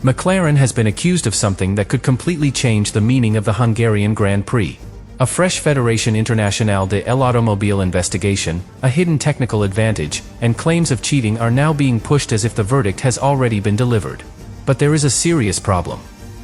McLaren has been accused of something that could completely change the meaning of the Hungarian Grand Prix. A fresh Fédération Internationale de l'Automobile investigation, a hidden technical advantage, and claims of cheating are now being pushed as if the verdict has already been delivered. But there is a serious problem.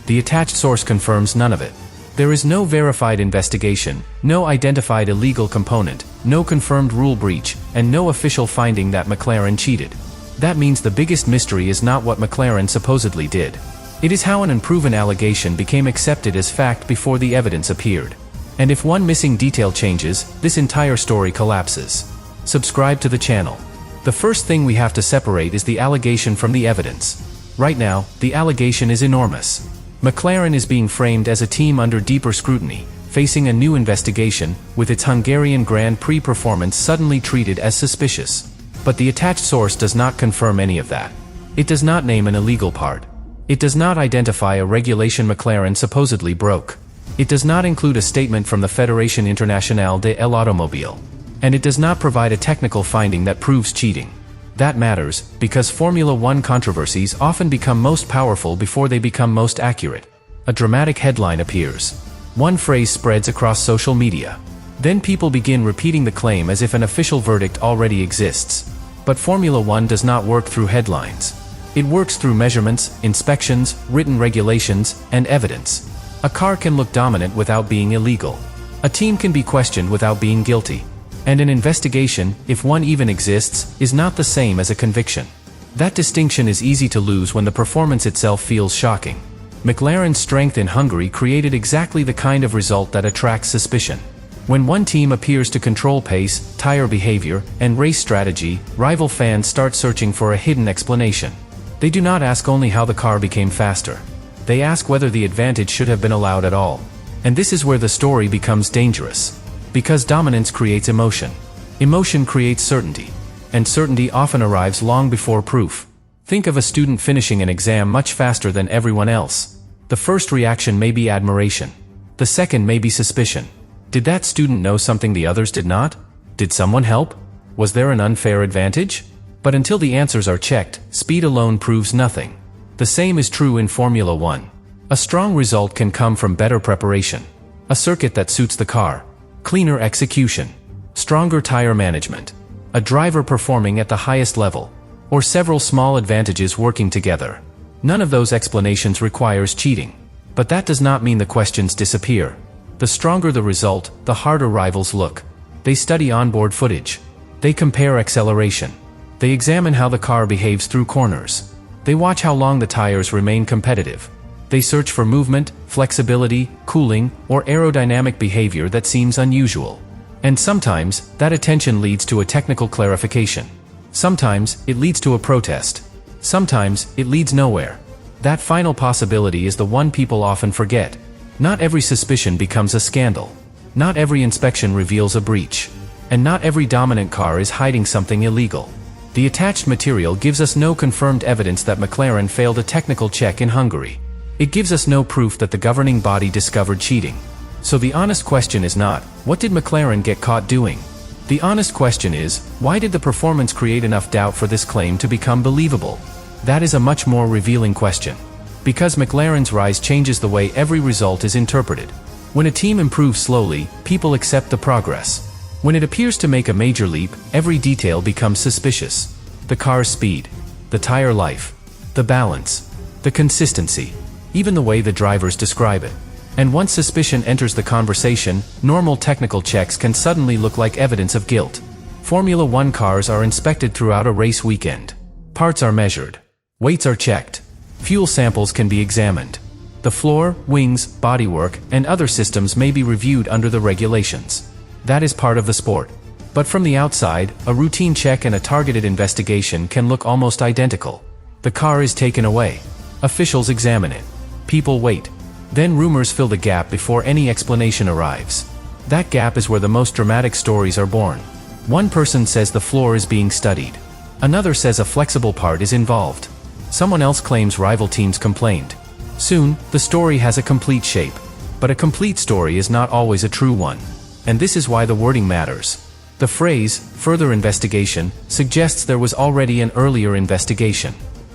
The attached source confirms none of it. There is no verified investigation, no identified illegal component, no confirmed rule breach, and no official finding that McLaren cheated. That means the biggest mystery is not what McLaren supposedly did. It is how an unproven allegation became accepted as fact before the evidence appeared. And if one missing detail changes, this entire story collapses. Subscribe to the channel. The first thing we have to separate is the allegation from the evidence. Right now, the allegation is enormous. McLaren is being framed as a team under deeper scrutiny, facing a new investigation, with its Hungarian Grand Prix performance suddenly treated as suspicious. But the attached source does not confirm any of that. It does not name an illegal part. It does not identify a regulation McLaren supposedly broke. It does not include a statement from the Fédération Internationale de l'Automobile. And it does not provide a technical finding that proves cheating. That matters, because Formula One controversies often become most powerful before they become most accurate. A dramatic headline appears. One phrase spreads across social media. Then people begin repeating the claim as if an official verdict already exists. But Formula One does not work through headlines. It works through measurements, inspections, written regulations, and evidence. A car can look dominant without being illegal. A team can be questioned without being guilty. And an investigation, if one even exists, is not the same as a conviction. That distinction is easy to lose when the performance itself feels shocking. McLaren's strength in Hungary created exactly the kind of result that attracts suspicion. When one team appears to control pace, tire behavior, and race strategy, rival fans start searching for a hidden explanation. They do not ask only how the car became faster. They ask whether the advantage should have been allowed at all. And this is where the story becomes dangerous. Because dominance creates emotion. Emotion creates certainty. And certainty often arrives long before proof. Think of a student finishing an exam much faster than everyone else. The first reaction may be admiration. The second may be suspicion. Did that student know something the others did not? Did someone help? Was there an unfair advantage? But until the answers are checked, speed alone proves nothing. The same is true in Formula One. A strong result can come from better preparation. A circuit that suits the car. Cleaner execution. Stronger tire management. A driver performing at the highest level. Or several small advantages working together. None of those explanations requires cheating. But that does not mean the questions disappear. The stronger the result, the harder rivals look. They study onboard footage. They compare acceleration. They examine how the car behaves through corners. They watch how long the tires remain competitive. They search for movement, flexibility, cooling, or aerodynamic behavior that seems unusual. And sometimes, that attention leads to a technical clarification. Sometimes, it leads to a protest. Sometimes, it leads nowhere. That final possibility is the one people often forget. Not every suspicion becomes a scandal. Not every inspection reveals a breach. And not every dominant car is hiding something illegal. The attached material gives us no confirmed evidence that McLaren failed a technical check in Hungary. It gives us no proof that the governing body discovered cheating. So the honest question is not, what did McLaren get caught doing? The honest question is, why did the performance create enough doubt for this claim to become believable? That is a much more revealing question. Because McLaren's rise changes the way every result is interpreted. When a team improves slowly, people accept the progress. When it appears to make a major leap, every detail becomes suspicious. The car's speed, the tire life, the balance, the consistency, even the way the drivers describe it. And once suspicion enters the conversation, normal technical checks can suddenly look like evidence of guilt. Formula One cars are inspected throughout a race weekend. Parts are measured. Weights are checked. Fuel samples can be examined. The floor, wings, bodywork, and other systems may be reviewed under the regulations. That is part of the sport. But from the outside, a routine check and a targeted investigation can look almost identical. The car is taken away. Officials examine it. People wait. Then rumors fill the gap before any explanation arrives. That gap is where the most dramatic stories are born. One person says the floor is being studied. Another says a flexible part is involved. Someone else claims rival teams complained. Soon, the story has a complete shape. But a complete story is not always a true one. And this is why the wording matters. The phrase, further investigation, suggests there was already an earlier investigation.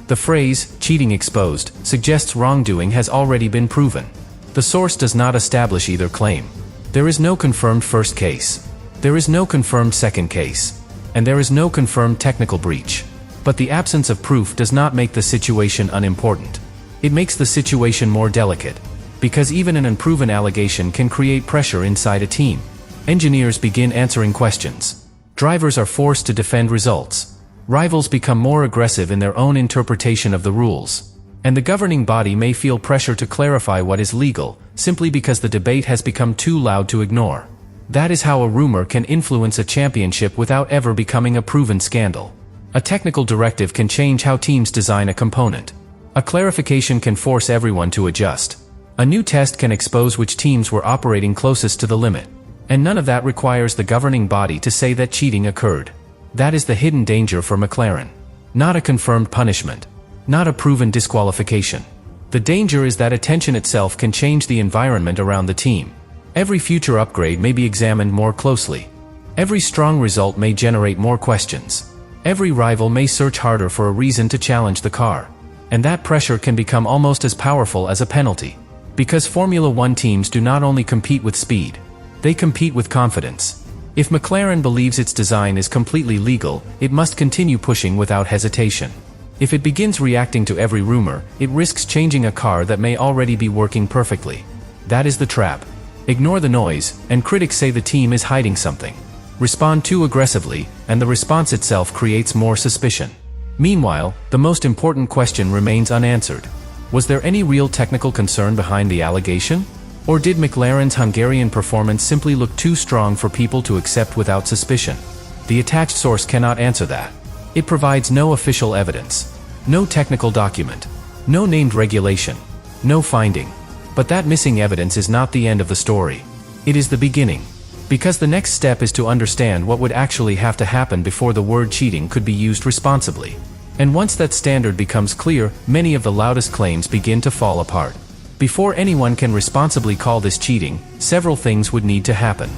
The phrase, cheating exposed, suggests wrongdoing has already been proven. The source does not establish either claim. There is no confirmed first case. There is no confirmed second case. And there is no confirmed technical breach. But the absence of proof does not make the situation unimportant. It makes the situation more delicate. Because even an unproven allegation can create pressure inside a team. Engineers begin answering questions. Drivers are forced to defend results. Rivals become more aggressive in their own interpretation of the rules. And the governing body may feel pressure to clarify what is legal, simply because the debate has become too loud to ignore. That is how a rumor can influence a championship without ever becoming a proven scandal. A technical directive can change how teams design a component. A clarification can force everyone to adjust. A new test can expose which teams were operating closest to the limit. And none of that requires the governing body to say that cheating occurred. That is the hidden danger for McLaren. Not a confirmed punishment. Not a proven disqualification. The danger is that attention itself can change the environment around the team. Every future upgrade may be examined more closely. Every strong result may generate more questions. Every rival may search harder for a reason to challenge the car. And that pressure can become almost as powerful as a penalty. Because Formula One teams do not only compete with speed, they compete with confidence. If McLaren believes its design is completely legal, it must continue pushing without hesitation. If it begins reacting to every rumor, it risks changing a car that may already be working perfectly. That is the trap. Ignore the noise, and critics say the team is hiding something. Respond too aggressively, and the response itself creates more suspicion. Meanwhile, the most important question remains unanswered. Was there any real technical concern behind the allegation? Or did McLaren's Hungarian performance simply look too strong for people to accept without suspicion? The attached source cannot answer that. It provides no official evidence, no technical document, no named regulation, no finding. But that missing evidence is not the end of the story. It is the beginning. Because the next step is to understand what would actually have to happen before the word cheating could be used responsibly. And once that standard becomes clear, many of the loudest claims begin to fall apart. Before anyone can responsibly call this cheating, several things would need to happen.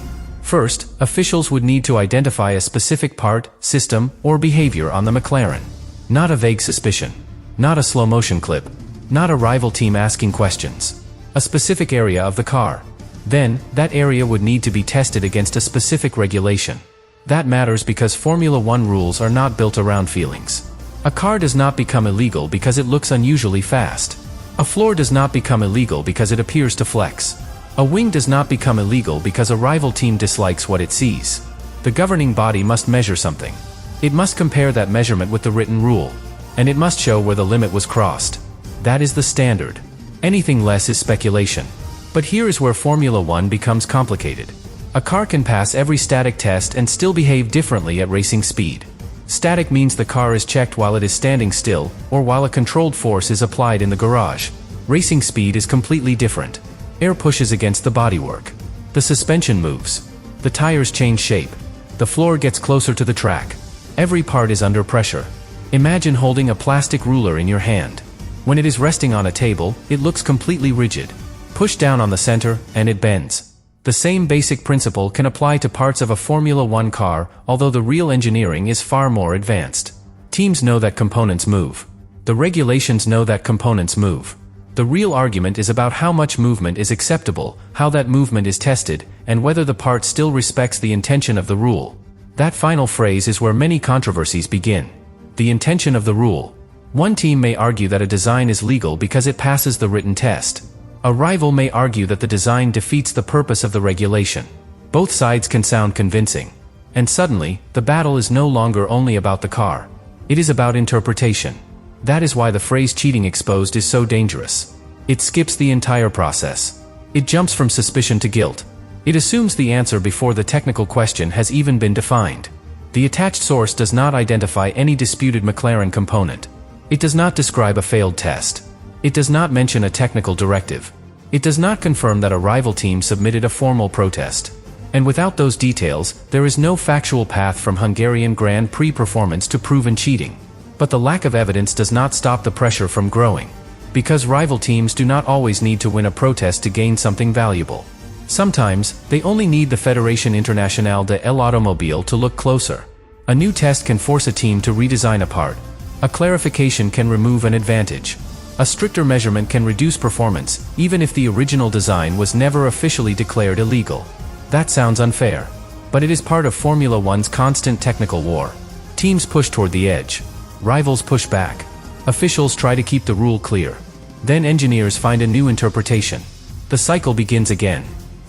First, officials would need to identify a specific part, system, or behavior on the McLaren. Not a vague suspicion. Not a slow-motion clip. Not a rival team asking questions. A specific area of the car. Then, that area would need to be tested against a specific regulation. That matters because Formula One rules are not built around feelings. A car does not become illegal because it looks unusually fast. A floor does not become illegal because it appears to flex. A wing does not become illegal because a rival team dislikes what it sees. The governing body must measure something. It must compare that measurement with the written rule. And it must show where the limit was crossed. That is the standard. Anything less is speculation. But here is where Formula One becomes complicated. A car can pass every static test and still behave differently at racing speed. Static means the car is checked while it is standing still, or while a controlled force is applied in the garage. Racing speed is completely different. Air pushes against the bodywork. The suspension moves. The tires change shape. The floor gets closer to the track. Every part is under pressure. Imagine holding a plastic ruler in your hand. When it is resting on a table, it looks completely rigid. Push down on the center, and it bends. The same basic principle can apply to parts of a Formula One car, although the real engineering is far more advanced. Teams know that components move. The regulations know that components move. The real argument is about how much movement is acceptable, how that movement is tested, and whether the part still respects the intention of the rule. That final phrase is where many controversies begin. The intention of the rule. One team may argue that a design is legal because it passes the written test. A rival may argue that the design defeats the purpose of the regulation. Both sides can sound convincing. And suddenly, the battle is no longer only about the car. It is about interpretation. That is why the phrase cheating exposed is so dangerous. It skips the entire process. It jumps from suspicion to guilt. It assumes the answer before the technical question has even been defined. The attached source does not identify any disputed McLaren component. It does not describe a failed test. It does not mention a technical directive. It does not confirm that a rival team submitted a formal protest. And without those details, there is no factual path from Hungarian Grand Prix performance to proven cheating. But the lack of evidence does not stop the pressure from growing. Because rival teams do not always need to win a protest to gain something valuable. Sometimes, they only need the Fédération Internationale de l'Automobile to look closer. A new test can force a team to redesign a part. A clarification can remove an advantage. A stricter measurement can reduce performance, even if the original design was never officially declared illegal. That sounds unfair. But it is part of Formula One's constant technical war. Teams push toward the edge. Rivals push back. Officials try to keep the rule clear. Then engineers find a new interpretation. The cycle begins again.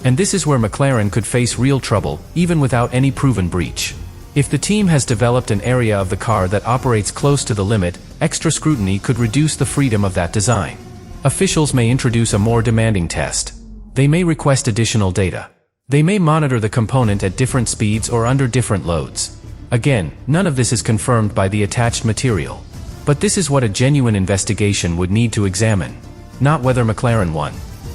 And this is where McLaren could face real trouble, even without any proven breach. If the team has developed an area of the car that operates close to the limit, extra scrutiny could reduce the freedom of that design. Officials may introduce a more demanding test. They may request additional data. They may monitor the component at different speeds or under different loads. Again, none of this is confirmed by the attached material. But this is what a genuine investigation would need to examine. Not whether McLaren won.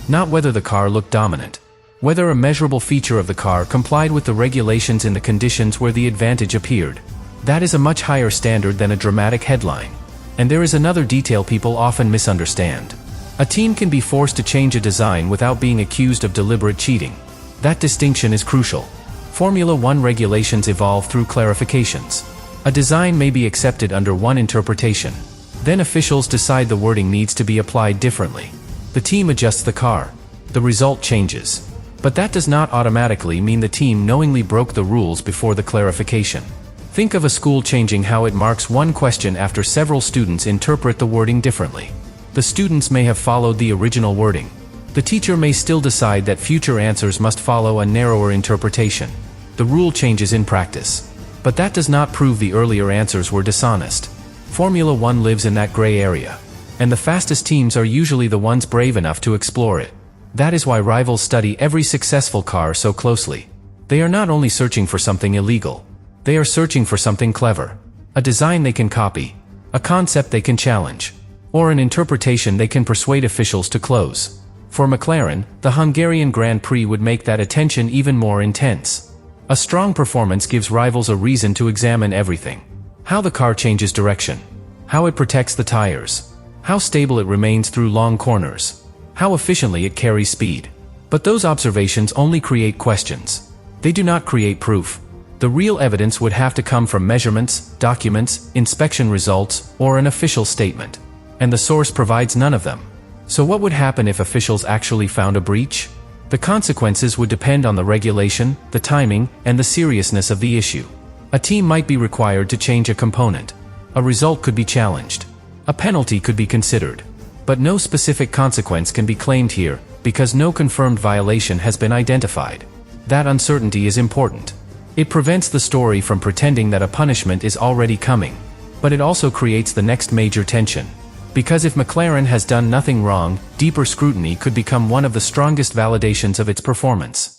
Not whether the car looked dominant. Whether a measurable feature of the car complied with the regulations in the conditions where the advantage appeared. That is a much higher standard than a dramatic headline. And there is another detail people often misunderstand. A team can be forced to change a design without being accused of deliberate cheating. That distinction is crucial. Formula One regulations evolve through clarifications. A design may be accepted under one interpretation. Then officials decide the wording needs to be applied differently. The team adjusts the car. The result changes. But that does not automatically mean the team knowingly broke the rules before the clarification. Think of a school changing how it marks one question after several students interpret the wording differently. The students may have followed the original wording. The teacher may still decide that future answers must follow a narrower interpretation. The rule changes in practice. But that does not prove the earlier answers were dishonest. Formula One lives in that gray area. And the fastest teams are usually the ones brave enough to explore it. That is why rivals study every successful car so closely. They are not only searching for something illegal. They are searching for something clever. A design they can copy. A concept they can challenge. Or an interpretation they can persuade officials to close. For McLaren, the Hungarian Grand Prix would make that attention even more intense. A strong performance gives rivals a reason to examine everything. How the car changes direction. How it protects the tires. How stable it remains through long corners. How efficiently it carries speed. But those observations only create questions. They do not create proof. The real evidence would have to come from measurements, documents, inspection results, or an official statement. And the source provides none of them. So what would happen if officials actually found a breach? The consequences would depend on the regulation, the timing, and the seriousness of the issue. A team might be required to change a component. A result could be challenged. A penalty could be considered. But no specific consequence can be claimed here, because no confirmed violation has been identified. That uncertainty is important. It prevents the story from pretending that a punishment is already coming. But it also creates the next major tension. Because if McLaren has done nothing wrong, deeper scrutiny could become one of the strongest validations of its performance.